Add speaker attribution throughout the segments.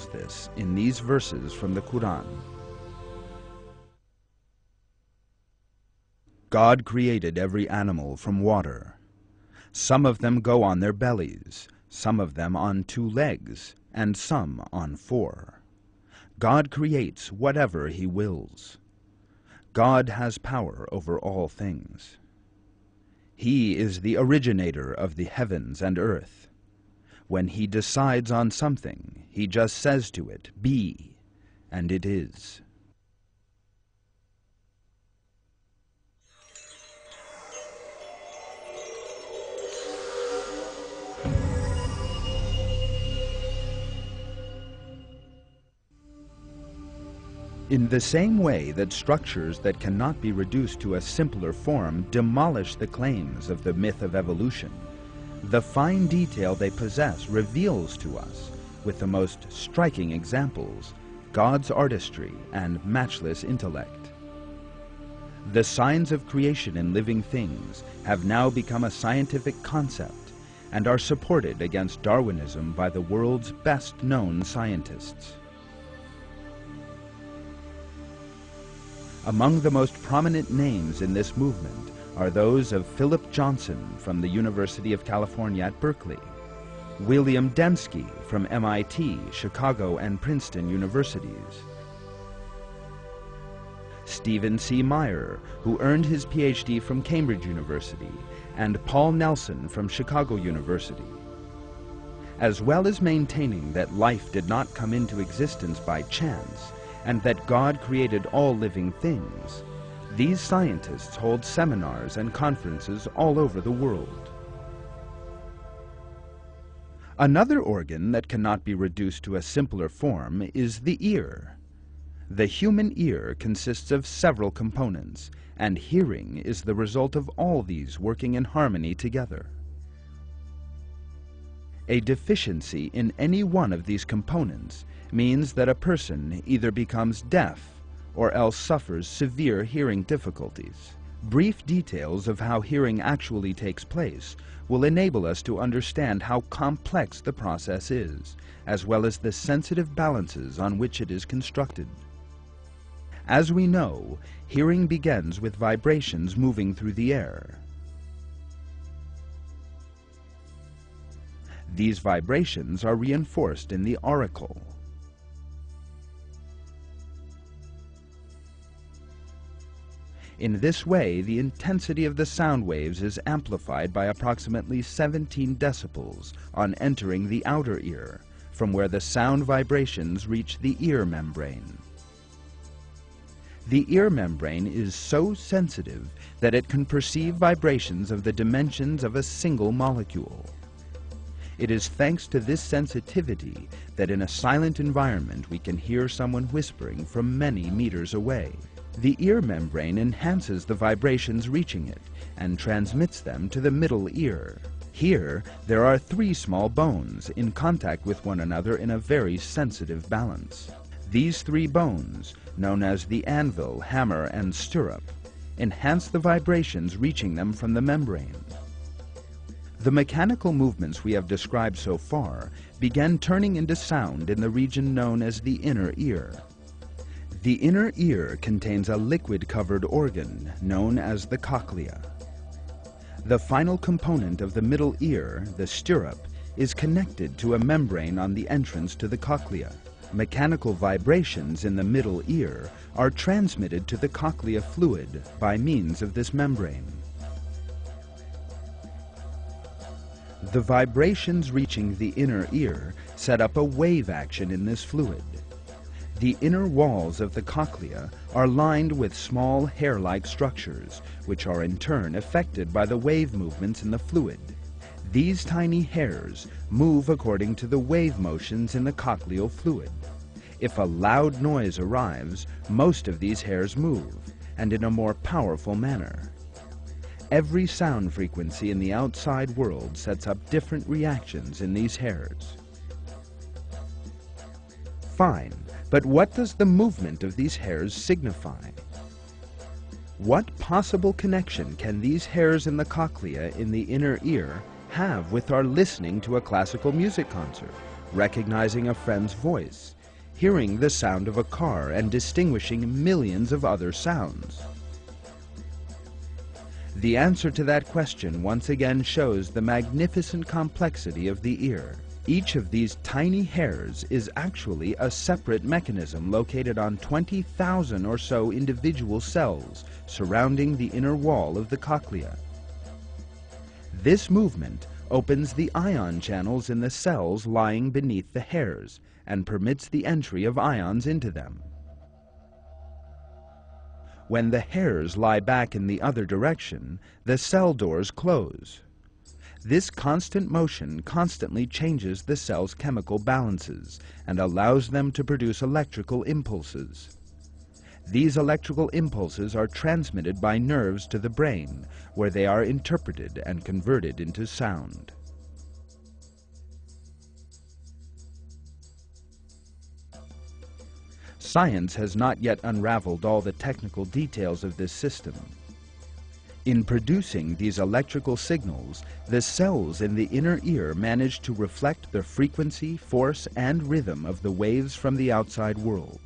Speaker 1: this in these verses from the Quran. God created every animal from water. Some of them go on their bellies, some of them on 2 legs, and some on 4. God creates whatever He wills. God has power over all things. He is the originator of the heavens and earth. When He decides on something, He just says to it, "Be," and it is. In the same way that structures that cannot be reduced to a simpler form demolish the claims of the myth of evolution, the fine detail they possess reveals to us, with the most striking examples, God's artistry and matchless intellect. The signs of creation in living things have now become a scientific concept and are supported against Darwinism by the world's best-known scientists. Among the most prominent names in this movement are those of Philip Johnson from the University of California at Berkeley, William Dembski from MIT, Chicago, and Princeton universities, Stephen C. Meyer, who earned his PhD from Cambridge University, and Paul Nelson from Chicago University. As well as maintaining that life did not come into existence by chance, and that God created all living things, these scientists hold seminars and conferences all over the world. Another organ that cannot be reduced to a simpler form is the ear. The human ear consists of several components, and hearing is the result of all these working in harmony together. A deficiency in any one of these components means that a person either becomes deaf or else suffers severe hearing difficulties. Brief details of how hearing actually takes place will enable us to understand how complex the process is, as well as the sensitive balances on which it is constructed. As we know, hearing begins with vibrations moving through the air. These vibrations are reinforced in the auricle. In this way, the intensity of the sound waves is amplified by approximately 17 decibels on entering the outer ear, from where the sound vibrations reach the ear membrane. The ear membrane is so sensitive that it can perceive vibrations of the dimensions of a single molecule. It is thanks to this sensitivity that in a silent environment we can hear someone whispering from many meters away. The ear membrane enhances the vibrations reaching it and transmits them to the middle ear. Here, there are 3 small bones in contact with one another in a very sensitive balance. These 3 bones, known as the anvil, hammer, and stirrup, enhance the vibrations reaching them from the membrane. The mechanical movements we have described so far began turning into sound in the region known as the inner ear. The inner ear contains a liquid-covered organ known as the cochlea. The final component of the middle ear, the stirrup, is connected to a membrane on the entrance to the cochlea. Mechanical vibrations in the middle ear are transmitted to the cochlea fluid by means of this membrane. The vibrations reaching the inner ear set up a wave action in this fluid. The inner walls of the cochlea are lined with small hair-like structures, which are in turn affected by the wave movements in the fluid. These tiny hairs move according to the wave motions in the cochleal fluid. If a loud noise arrives, most of these hairs move, and in a more powerful manner. Every sound frequency in the outside world sets up different reactions in these hairs. Fine, but what does the movement of these hairs signify? What possible connection can these hairs in the cochlea in the inner ear have with our listening to a classical music concert, recognizing a friend's voice, hearing the sound of a car, and distinguishing millions of other sounds? The answer to that question once again shows the magnificent complexity of the ear. Each of these tiny hairs is actually a separate mechanism located on 20,000 or so individual cells surrounding the inner wall of the cochlea. This movement opens the ion channels in the cells lying beneath the hairs and permits the entry of ions into them. When the hairs lie back in the other direction, the cell doors close. This constant motion constantly changes the cell's chemical balances and allows them to produce electrical impulses. These electrical impulses are transmitted by nerves to the brain, where they are interpreted and converted into sound. Science has not yet unraveled all the technical details of this system. In producing these electrical signals, the cells in the inner ear manage to reflect the frequency, force, and rhythm of the waves from the outside world.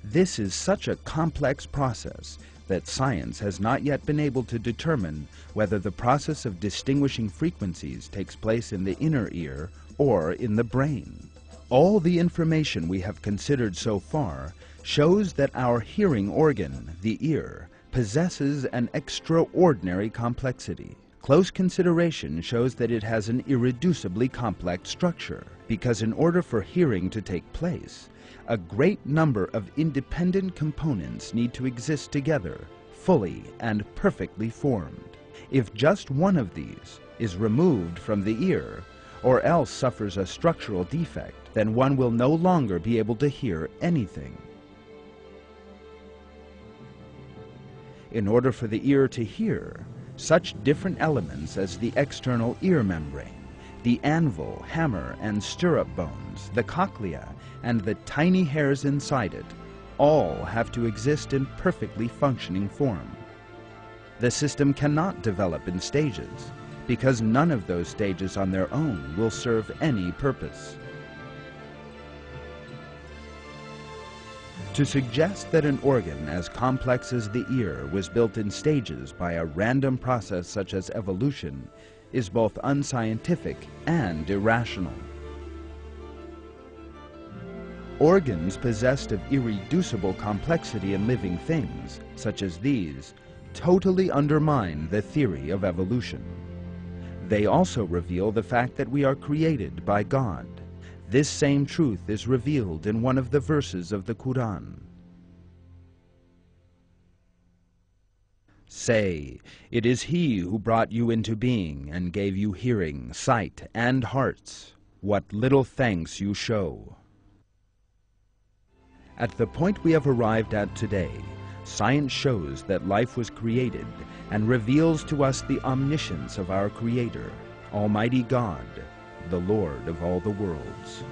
Speaker 1: This is such a complex process that science has not yet been able to determine whether the process of distinguishing frequencies takes place in the inner ear or in the brain. All the information we have considered so far shows that our hearing organ, the ear, possesses an extraordinary complexity. Close consideration shows that it has an irreducibly complex structure, because in order for hearing to take place, a great number of independent components need to exist together, fully and perfectly formed. If just one of these is removed from the ear, or else suffers a structural defect, then one will no longer be able to hear anything. In order for the ear to hear, such different elements as the external ear membrane, the anvil, hammer, and stirrup bones, the cochlea, and the tiny hairs inside it, all have to exist in perfectly functioning form. The system cannot develop in stages, because none of those stages on their own will serve any purpose. To suggest that an organ as complex as the ear was built in stages by a random process such as evolution is both unscientific and irrational. Organs possessed of irreducible complexity in living things, such as these, totally undermine the theory of evolution. They also reveal the fact that we are created by God. This same truth is revealed in one of the verses of the Quran. Say, it is He who brought you into being and gave you hearing, sight, and hearts. What little thanks you show. At the point we have arrived at today, science shows that life was created and reveals to us the omniscience of our Creator, Almighty God, the Lord of all the worlds.